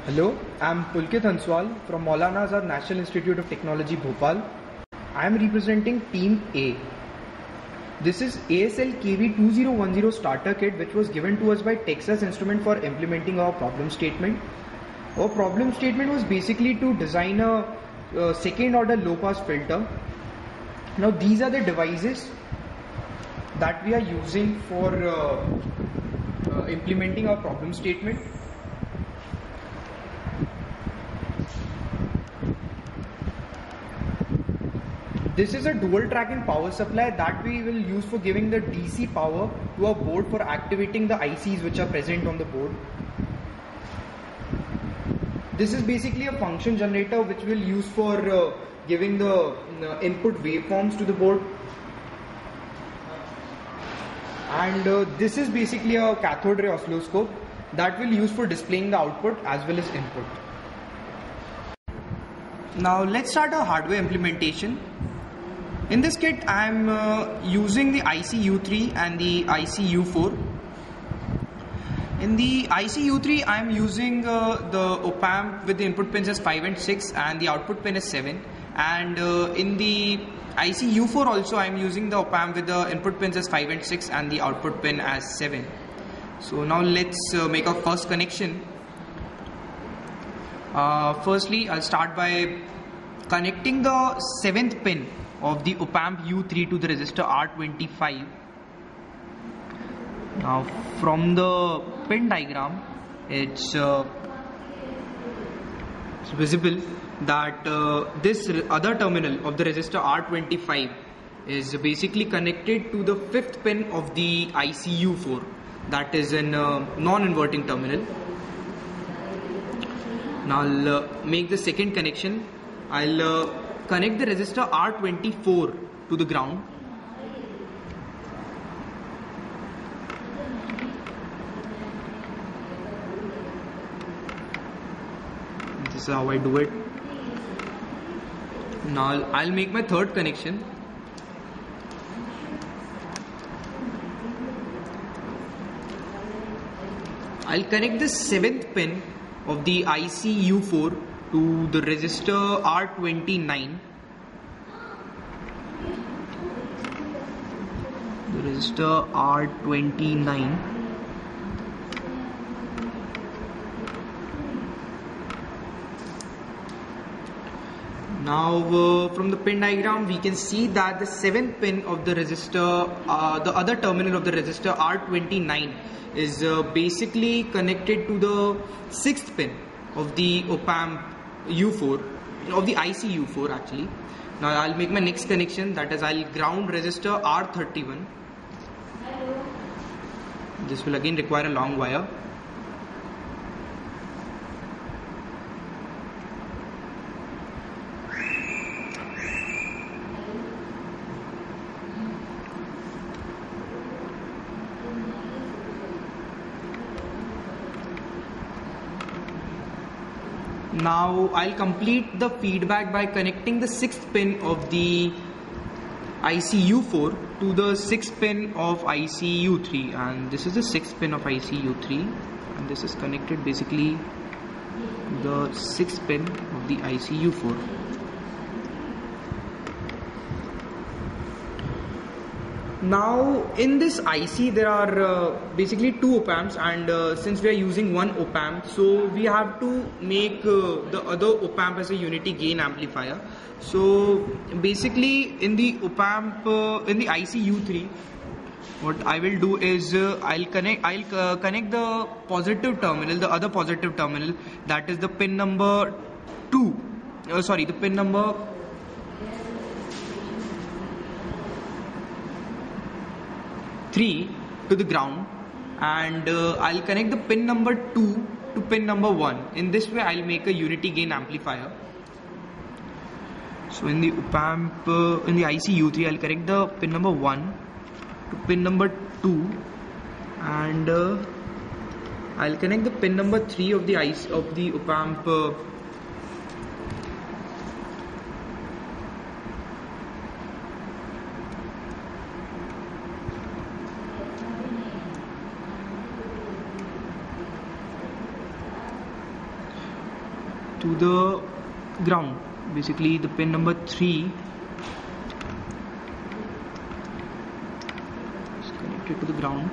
Hello, I'm Pulkit Hanswal from Maulana Azad National Institute of Technology, Bhopal. I am representing Team A. This is ASL KV2010 starter kit which was given to us by Texas Instrument for implementing our problem statement. Our problem statement was basically to design a second order low pass filter. Now these are the devices that we are using for implementing our problem statement. This is a dual tracking power supply that we will use for giving the DC power to our board for activating the ICs which are present on the board. This is basically a function generator which we'll use for giving the input waveforms to the board. And this is basically a cathode ray oscilloscope that we'll use for displaying the output as well as input. Now let's start our hardware implementation. In this kit, I am using the IC-U3 and the IC-U4. In the IC-U3, I am using the op-amp with the input pins as 5 and 6 and the output pin is 7. And in the IC-U4 also, I am using the op-amp with the input pins as 5 and 6 and the output pin as 7. So now let's make our first connection. Firstly, I'll start by connecting the 7th pin of the op-amp U3 to the resistor R25. Now from the pin diagram, it's visible that this other terminal of the resistor R25 is basically connected to the 5th pin of the IC-U4, that is in non-inverting terminal. Now I'll make the second connection. I'll connect the resistor R24 to the ground. This is how I do it. Now I'll make my third connection. I'll connect the 7th pin of the IC-U4 to the resistor R29. The resistor R29. Now from the pin diagram we can see that the 7th pin of the resistor, the other terminal of the resistor R29 is basically connected to the 6th pin of the op-amp U4, of the IC-U4 actually. Now I'll make my next connection, that is I'll ground resistor R31. This will again require a long wire. Now I'll complete the feedback by connecting the 6th pin of the IC-U4 to the 6th pin of IC-U3, and this is the 6th pin of IC-U3 and this is connected basically to the 6th pin of the IC-U4. Now in this IC there are basically two op-amps, and since we are using one op-amp, so we have to make the other op-amp as a unity gain amplifier. So basically in the op-amp, in the IC-U3, what I will do is I'll connect the positive terminal, the other positive terminal, that is the pin number 2, the pin number 3 to the ground, and I'll connect the pin number 2 to pin number 1. In this way I'll make a unity gain amplifier. So in the op-amp, in the IC-U3, I'll connect the pin number 1 to pin number 2, and I'll connect the pin number 3 of the op-amp to the ground. Basically the pin number 3 is connected to the ground.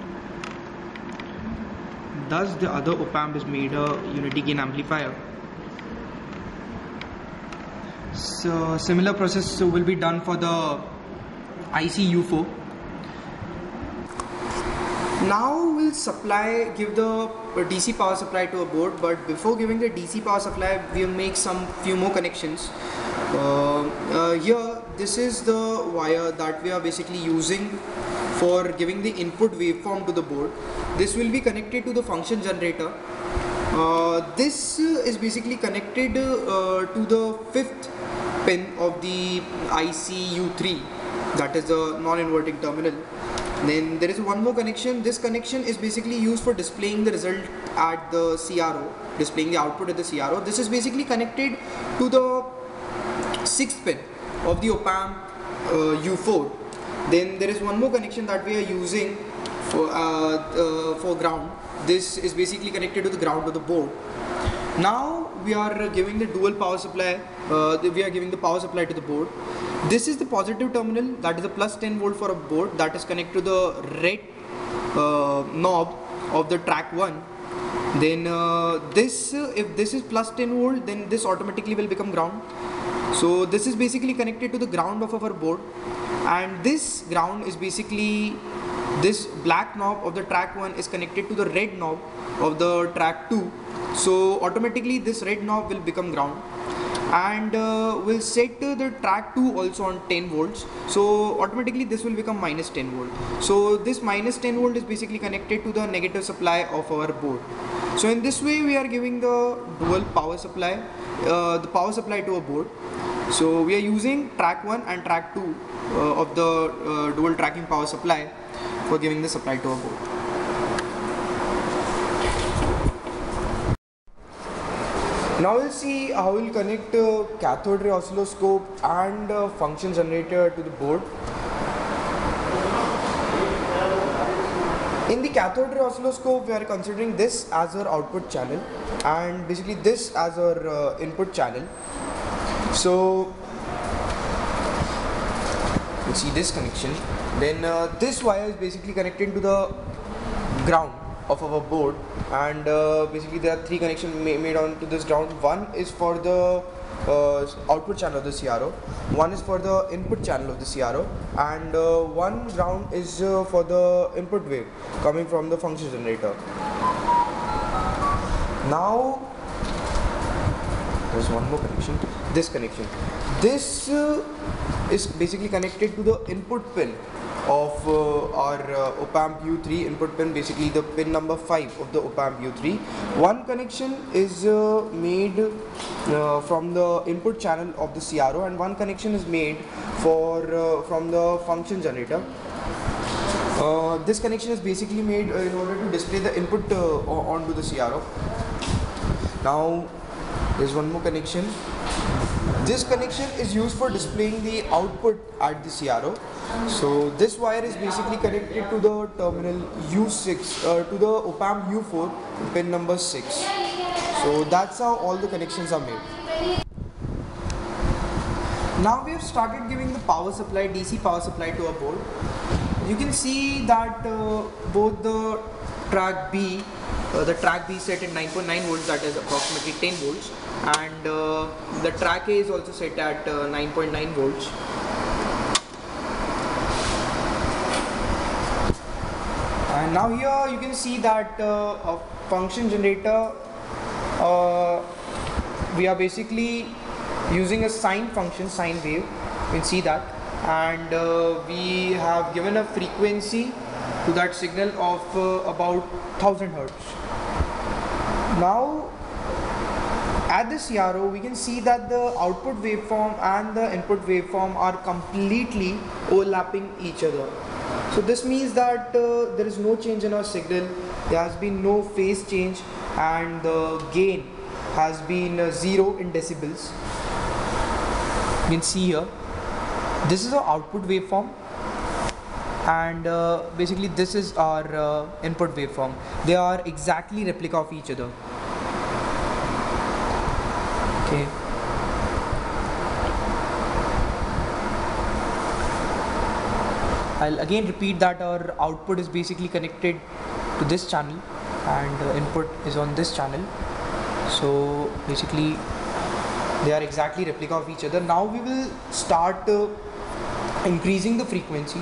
Thus the other op-amp is made a unity gain amplifier. So similar process will be done for the IC U4. Now we'll give the DC power supply to a board, but before giving the DC power supply we'll make few more connections. Here this is the wire that we are basically using for giving the input waveform to the board. This will be connected to the function generator. This is basically connected to the 5th pin of the IC U3, that is the non-inverting terminal. Then there is one more connection. This connection is basically used for displaying the result at the CRO, displaying the output at the CRO. This is basically connected to the 6th pin of the op-amp U4. Then there is one more connection that we are using for ground. This is basically connected to the ground of the board. Now we are giving the dual power supply. We are giving the power supply to the board. This is the positive terminal, that is a plus 10 volt for a board that is connected to the red knob of the track 1. Then if this is plus 10 volt, then this automatically will become ground. So this is basically connected to the ground of our board, and this ground is basically, this black knob of the track 1 is connected to the red knob of the track 2. So automatically this red knob will become ground, and we'll set the track 2 also on 10 volts. So automatically this will become minus 10 volt. So this minus 10 volt is basically connected to the negative supply of our board. So in this way we are giving the dual power supply, the power supply to a board. So we are using track 1 and track 2 of the dual tracking power supply for giving the supply to a board. Now we'll see how we'll connect cathode ray oscilloscope and function generator to the board. In the cathode ray oscilloscope, we are considering this as our output channel and basically this as our input channel. So you see this connection. Then this wire is basically connected to the ground of our board, and basically there are 3 connections made onto this ground. One is for the output channel of the CRO, one is for the input channel of the CRO, and one ground is for the input wave coming from the function generator. Now there's one more connection, this connection. This is basically connected to the input pin of our op-amp U3 input pin, basically the pin number 5 of the op-amp U3. One connection is made from the input channel of the CRO, and one connection is made from the function generator. This connection is basically made in order to display the input onto the CRO. Now there's one more connection. This connection is used for displaying the output at the CRO. So this wire is basically connected to the terminal U6, to the op-amp U4 pin number 6. So that's how all the connections are made. Now we have started giving the power supply, DC power supply to our board. You can see that both the track B set at 9.9 volts, that is approximately 10 volts, and the track A is also set at 9.9 volts. And now here you can see that a function generator, we are basically using a sine function, sine wave, you can see that, and we have given a frequency to that signal of about 1000 Hertz. Now at the CRO we can see that the output waveform and the input waveform are completely overlapping each other. So this means that there is no change in our signal, there has been no phase change, and the gain has been 0 in decibels. You can see here, this is our output waveform, and basically this is our input waveform. They are exactly replica of each other. Okay. I'll again repeat that our output is basically connected to this channel and input is on this channel. So basically they are exactly replica of each other. Now we will start increasing the frequency.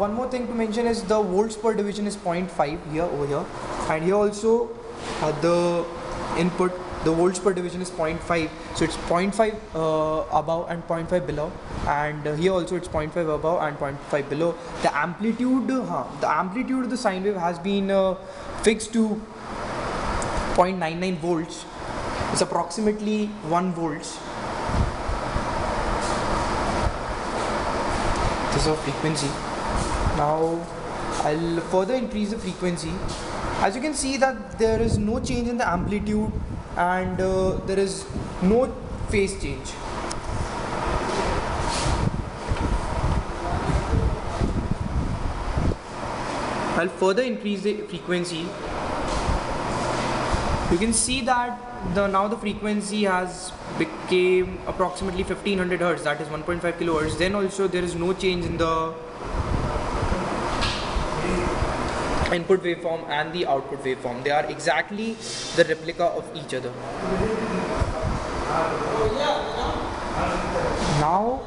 One more thing to mention is the volts per division is 0.5 here, over here, and here also the input, the volts per division is 0.5, so it's 0.5 above and 0.5 below, and here also it's 0.5 above and 0.5 below. The amplitude of the sine wave has been fixed to 0.99 volts. It's approximately 1 volts. This is our frequency. Now I'll further increase the frequency. As you can see that there is no change in the amplitude and there is no phase change. I'll further increase the frequency. You can see that now the frequency has became approximately 1500 Hz, that is 1.5 kilohertz. Then also there is no change in the input waveform and the output waveform. They are exactly the replica of each other. Now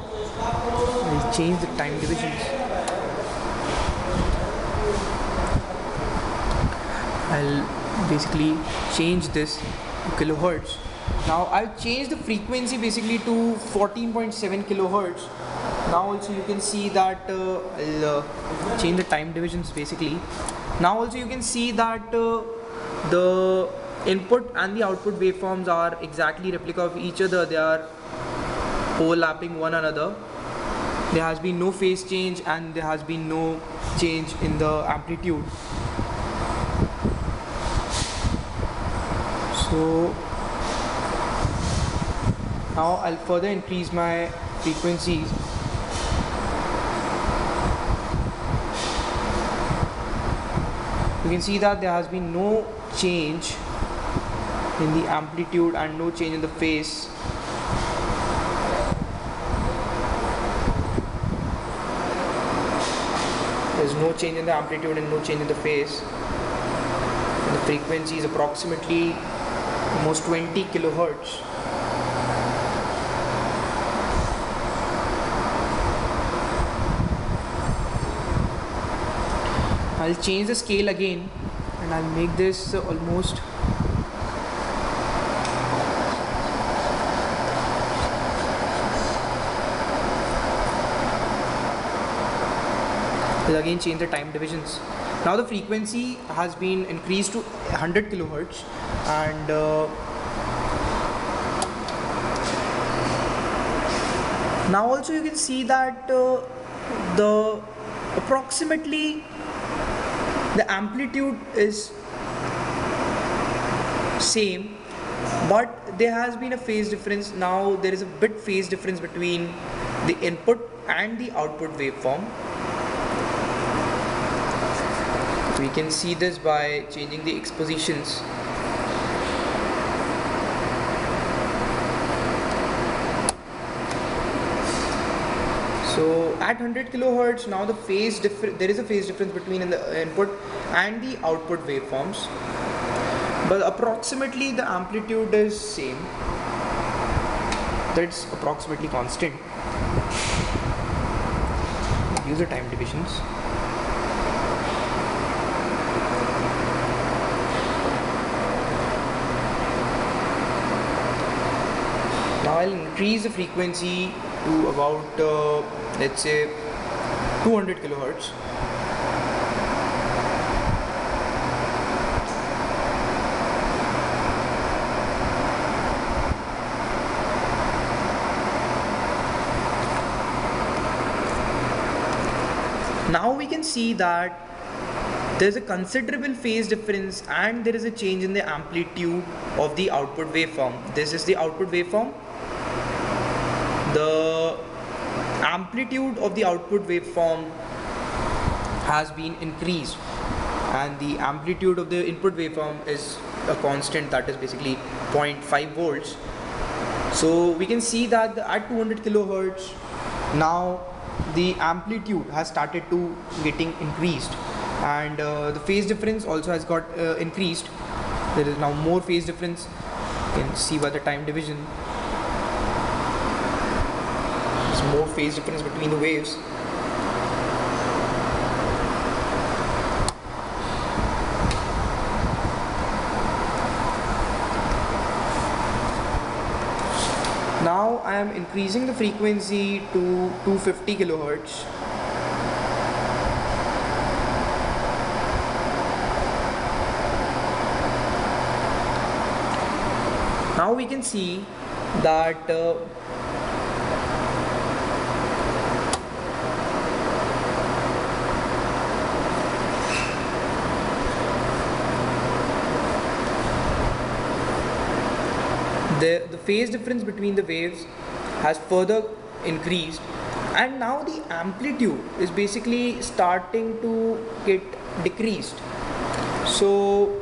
we'll change the time divisions. I'll basically change this to kilohertz. Now I'll change the frequency basically to 14.7 kilohertz. Now also you can see that I'll change the time divisions basically. Now also you can see that the input and the output waveforms are exactly replica of each other. They are overlapping one another. There has been no phase change and there has been no change in the amplitude. So now I'll further increase my frequencies. You can see that there has been no change in the amplitude and no change in the phase. There is no change in the amplitude and no change in the phase. And the frequency is approximately almost 20 kilohertz. I'll change the scale again and I'll make this almost I'll again change the time divisions. Now the frequency has been increased to 100 kilohertz and now also you can see that the approximately the amplitude is same, but there has been a phase difference. Now there is a bit phase difference between the input and the output waveform. We can see this by changing the expositions. So at 100 kilohertz, now there is a phase difference between the input and the output waveforms, but approximately the amplitude is same. That's approximately constant. Use the time divisions. Now I'll increase the frequency to about let's say 200 kilohertz. Now we can see that there is a considerable phase difference and there is a change in the amplitude of the output waveform. This is the output waveform. The amplitude of the output waveform has been increased, and the amplitude of the input waveform is a constant, that is basically 0.5 volts. So we can see that at 200 kilohertz now the amplitude has started to getting increased, and the phase difference also has got increased. There is now more phase difference. You can see by the time division, there's more phase difference between the waves. Now I am increasing the frequency to 250 kilohertz. Now we can see that the phase difference between the waves has further increased, and now the amplitude is basically starting to get decreased. So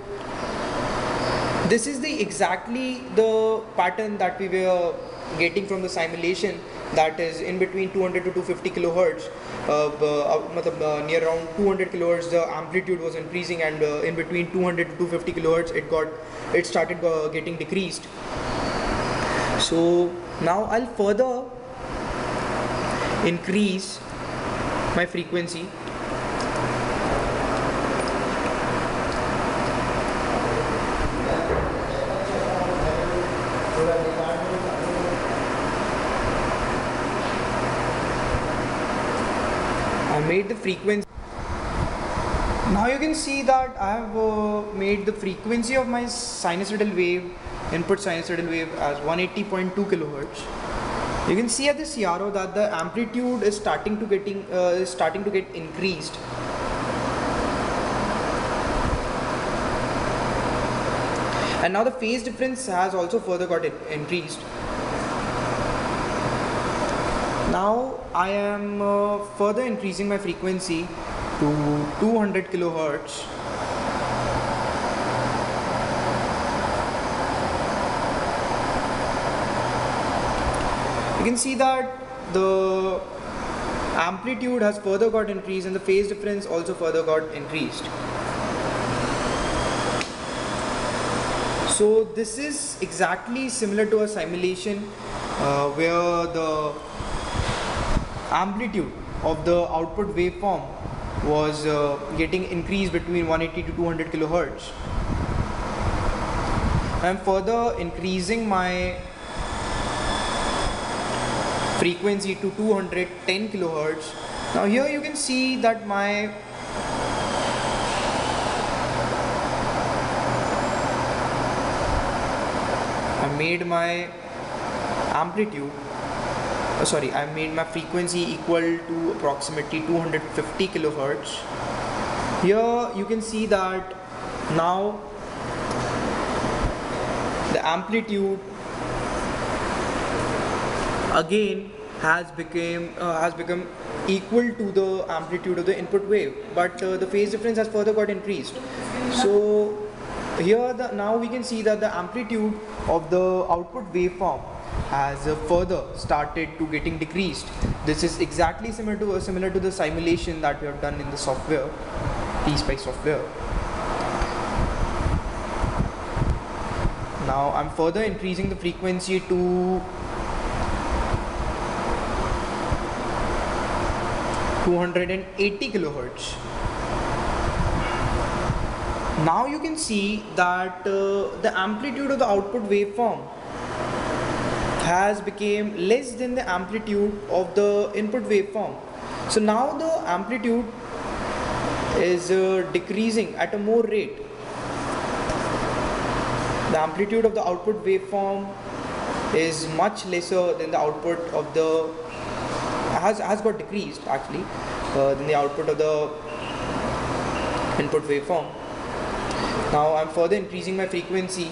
this is exactly the pattern that we were getting from the simulation, that is in between 200 to 250 kilohertz. Near around 200 kilohertz the amplitude was increasing, and in between 200 to 250 kilohertz it started getting decreased. So now I'll further increase my frequency. I made the frequency. Now you can see that I have made the frequency of my sinusoidal wave, input sinusoidal wave, as 180.2 kilohertz. You can see at the CRO that the amplitude is starting to get increased. And now the phase difference has also further got increased. Now I am further increasing my frequency to 200 kilohertz. You can see that the amplitude has further got increased and the phase difference also further got increased. So this is exactly similar to a simulation where the amplitude of the output waveform was getting increased between 180 to 200 kilohertz. I am further increasing my frequency to 210 kilohertz. Now here you can see that I made my amplitude I made my frequency equal to approximately 250 kilohertz. Here you can see that now the amplitude again has become equal to the amplitude of the input wave, but the phase difference has further got increased. So here now we can see that the amplitude of the output waveform has further started to getting decreased. This is exactly similar to the simulation that we have done in the software, PSpice software. Now I'm further increasing the frequency to 280 kilohertz. Now you can see that the amplitude of the output waveform has become less than the amplitude of the input waveform. So now the amplitude is decreasing at a more rate. The amplitude of the output waveform is much lesser than the output of the has got decreased actually than the output of the input waveform. Now I'm further increasing my frequency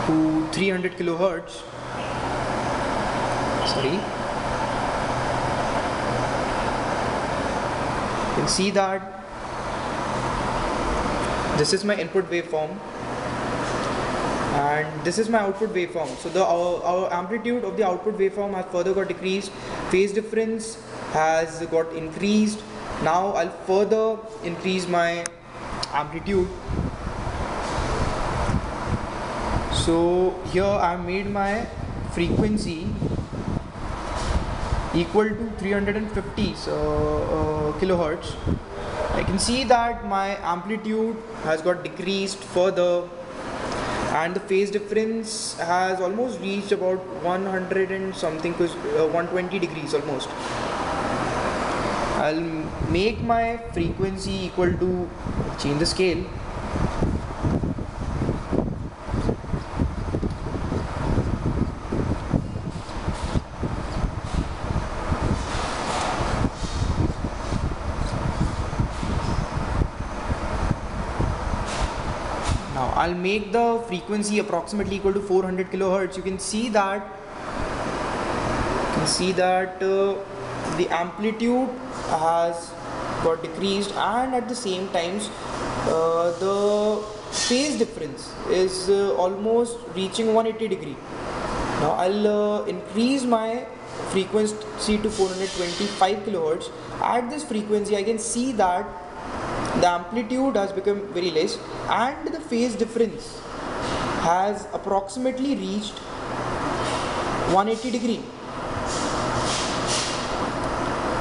to 300 kilohertz. You can see that this is my input waveform and this is my output waveform. So our amplitude of the output waveform has further got decreased, phase difference has got increased. Now I'll further increase my amplitude. So here I made my frequency equal to 350 kilohertz. I can see that my amplitude has got decreased further and the phase difference has almost reached about 100 and something, 120 degrees almost. I'll make my frequency equal to, change the scale. Now I'll make the frequency approximately equal to 400 kilohertz. You can see that the amplitude has got decreased and at the same time the phase difference is almost reaching 180 degree. Now I'll increase my frequency to 425 kilohertz. At this frequency I can see that the amplitude has become very less and the phase difference has approximately reached 180 degree.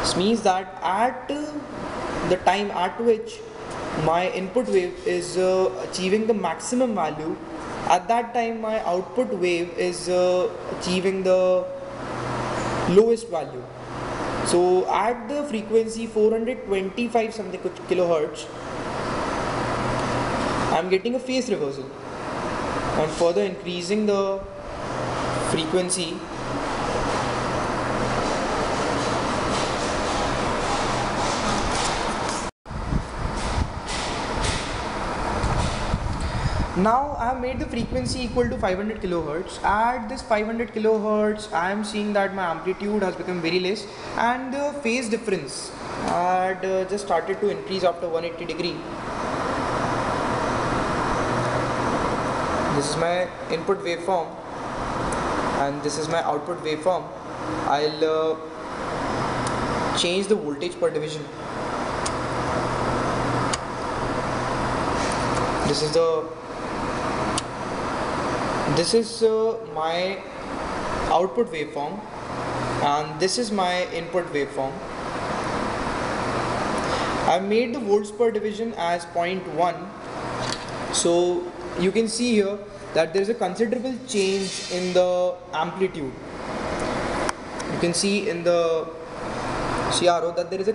This means that at the time at which my input wave is achieving the maximum value, at that time my output wave is achieving the lowest value. So at the frequency 425 something kilohertz, I am getting a phase reversal. I am further increasing the frequency. Now I have made the frequency equal to 500 kilohertz. At this 500 kilohertz, I am seeing that my amplitude has become very less and the phase difference had just started to increase after 180 degree. This is my input waveform and this is my output waveform. I'll change the voltage per division. This is my output waveform and this is my input waveform. I made the volts per division as 0.1. So you can see here that there is a considerable change in the amplitude. You can see in the CRO that there is a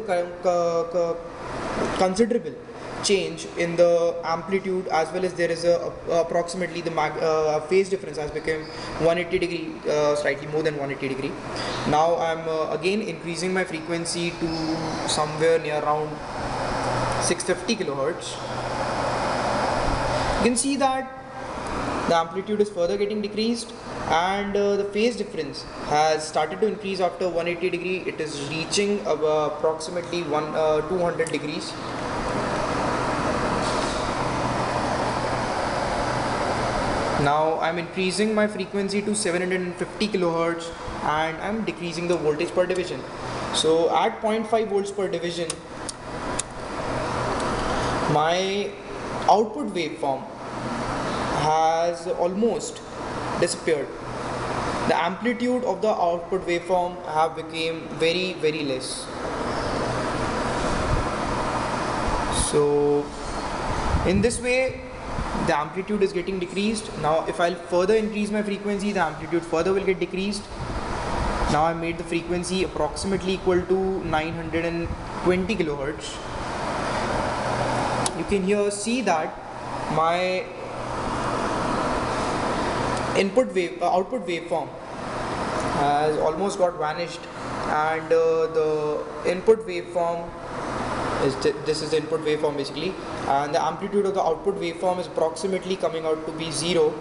considerable change in the amplitude as well as there is approximately the phase difference has become 180 degree, slightly more than 180 degree. Now I am again increasing my frequency to somewhere near around 650 kilohertz. You can see that the amplitude is further getting decreased and the phase difference has started to increase after 180 degree. It is reaching approximately 200 degrees. Now I am increasing my frequency to 750 kilohertz and I am decreasing the voltage per division. So at 0.5 volts per division, my output waveform has almost disappeared. The amplitude of the output waveform have become very, very less. So in this way the amplitude is getting decreased. Now if I'll further increase my frequency, the amplitude further will get decreased. Now I made the frequency approximately equal to 920 kilohertz. You can here see that my output waveform has almost got vanished and the input waveform is this is the input waveform basically, and the amplitude of the output waveform is approximately coming out to be 0.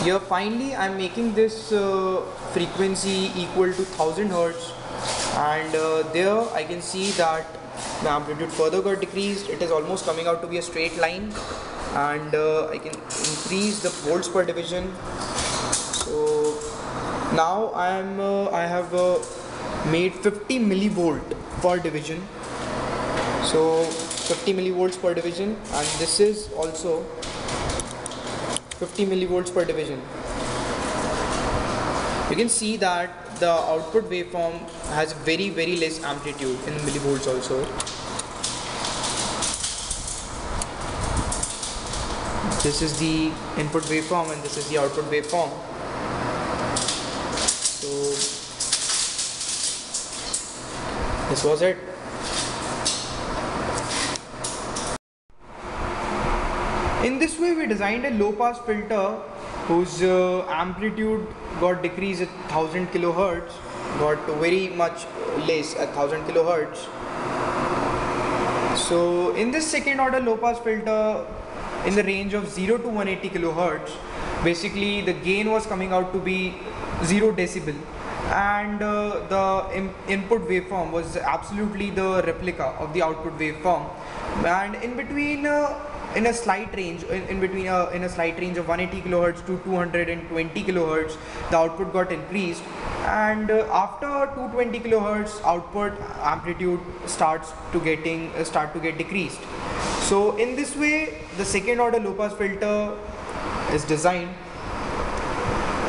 Here finally I'm making this frequency equal to 1000 Hertz, and there I can see that the amplitude further got decreased. It is almost coming out to be a straight line, and I can increase the volts per division. So now I have made 50 millivolt per division. So 50 millivolts per division, and this is also 50 millivolts per division. You can see that the output waveform has very less amplitude in millivolts also. This is the input waveform and this is the output waveform. So this was it. In this way we designed a low pass filter whose amplitude got decreased at 1000 kilohertz, got very much less at 1000 kilohertz. So in this second order low pass filter in the range of 0 to 180 kilohertz, basically the gain was coming out to be 0 decibel, and the input waveform was absolutely the replica of the output waveform, and in between in a slight range in a slight range of 180 kilohertz to 220 kilohertz the output got increased, and after 220 kilohertz output amplitude starts to get decreased. So in this way the second order low pass filter is designed.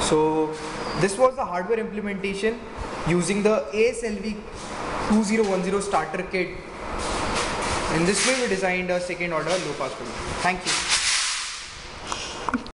So this was the hardware implementation using the ASLV 2010 starter kit. In this way we designed a second order low pass filter. Thank you.